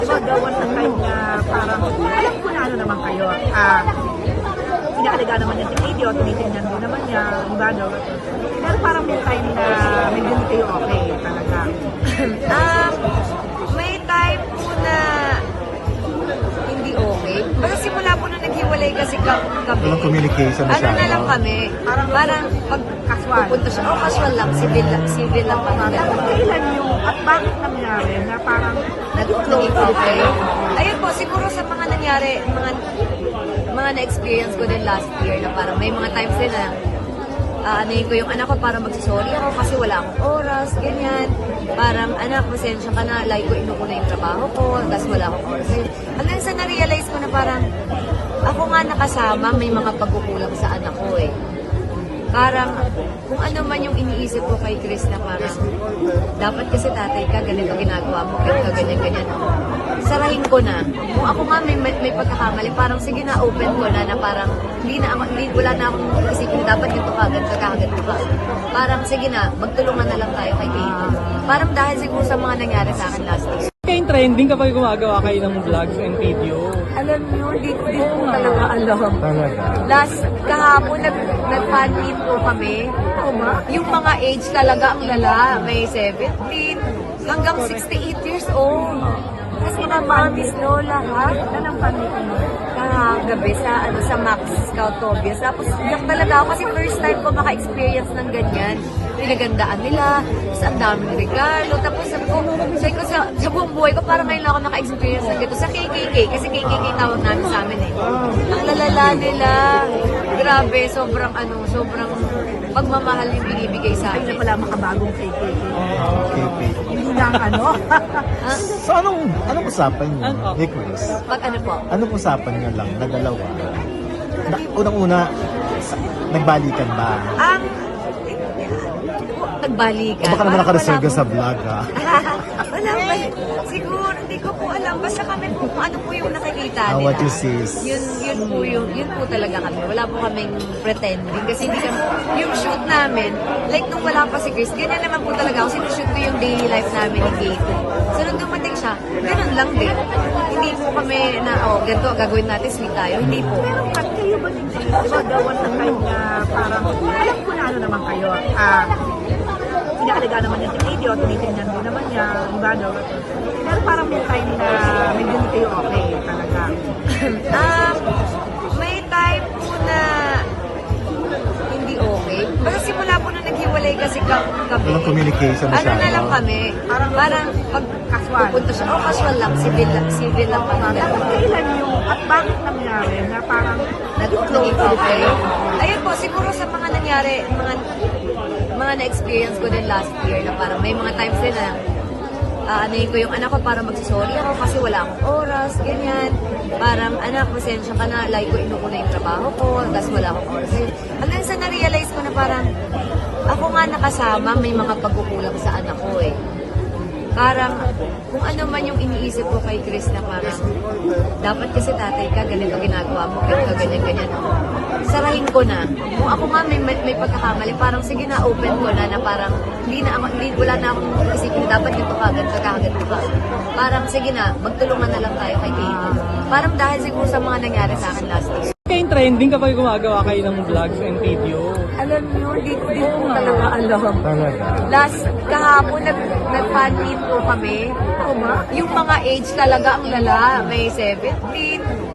Gawan ng time na parang, alam ko na ano naman kayo, inaalaga naman yung video, tinitingnan din naman niya, iba daw. Pero parang may time na may hindi kayo okay talaga. May time po na hindi okay. Basta simula po nung naghiwalay kasi kami. Walang communication na Ano na lang kami, parang pag Casual. pupunta siya, casual lang, civil lang kami. Tapos kailan yung, at bakit nangyari na parang Naging okay. Ayun po, siguro sa mga nangyari, mga na-experience ko din last year na parang may mga times din na anayin ko yung anak ko para magsasorry ako kasi wala akong oras, ganyan. Parang, anak, pasensya ka na, like ko, inukuna yung trabaho ko, tapos wala akong oras. Hanggang sa na-realize ko na parang, ako nga nakasama, may mga pagkukulang sa anak ko eh. Parang, kung ano man yung iniisip ko kay Chris na parang, dapat kasi tatay ka, ganito ginagawa mo, ganyan. Sarahin ko na. Kung ako nga may pagkakamali, parang sige na, open ko na parang, wala na akong isipin, dapat ganito ka. Parang, sige na, magtulungan na lang tayo kay Katie. Parang dahil siguro sa mga nangyari sa akin last year. Kayong trending kapag gumagawa kayo ng vlogs and video. Alam niyo, hindi ko talaga alam. Talaga. Last, kahapon, nag-fan meet po kami. Yung mga age talaga ang lala. May 17 hanggang 68 years old. Kasi mga mamis, lola, ha? anong pamilya mo? Gabi sa Max Scout Tobias. Tapos iyak talaga ako kasi first time ko maka-experience ng ganyan. Pinagandaan nila, tapos ang daming regalo. Tapos sabi ko sa buong buhay ko, parang ngayon lang ako naka-experience ng ganito. Sa KKK, kasi KKK tawag namin sa amin eh. Ang lalala nila. Grabe, sobrang pagmamahal yung binibigay sa Ay, na amin. pala makabagong KKK. Okay. Hindi lang ano. So anong usapan niyo ni Chris? Pag ano po? Anong usapan niyo lang na dalawa? Unang-una, nagbalikan ba? Nagbalikan. O baka naman nakareserve Wala sa po. vlog ha? Wala ba? Siguro, hindi ko po alam. Basta kami po kung ano po yung nakikita nila. What you see is... Yun po talaga kami. Wala po kaming pretending. Kasi hindi kami, yung shoot namin, like nung wala pa si Chris, ganyan naman po talaga ako. Sinushoot ko yung daily life namin ni Katie. So nung dumating siya, ganun lang din. Hindi po kami na, ganito, gagawin natin, sweet tayo. Hindi po. Pero kayo ba din, gawan ng time na parang, alam ko na ano naman kayo, inaalaga naman yung video, tinitingnan din naman niya, iba daw. Pero parang may time na may hindi kayo okay talaga. May time po na hindi okay. Basta simula po nung naghiwalay kasi kami. Walang communication na Ano na lang kami, parang pag Casual. pupunta siya, casual lang, civil lang kami. Tapos kailan yung, at bakit nangyari na parang Naging okay. Ayun po, siguro sa mga nangyari, mga na-experience ko din last year na parang may mga times din na anayin ko yung anak ko para magsasorry ako kasi wala akong oras, ganyan. Parang, anak, pasensya ka na, like ko, inukuna yung trabaho ko, tapos wala akong oras. Hanggang sa na-realize ko na parang, ako nga nakasama, may mga pagkukulang sa anak ko eh. Parang, kung ano man yung iniisip ko kay Chris na parang, dapat kasi tatay ka, ganito ginagawa mo, ganyan. Sarahin ko na. Kung ako nga may pagkakamali, parang sige na, open ko na parang, wala na akong isipin, dapat ganito ka. Parang sige na, magtulungan na lang tayo kay Katie. Parang dahil siguro sa mga nangyari sa akin last year. Kayong trending kapag gumagawa kayo ng vlogs and video. Alam niyo, hindi ko talaga alam. Talaga. Last, kahapon, nag-fan meet po kami. Yung mga age talaga ang lala. May 17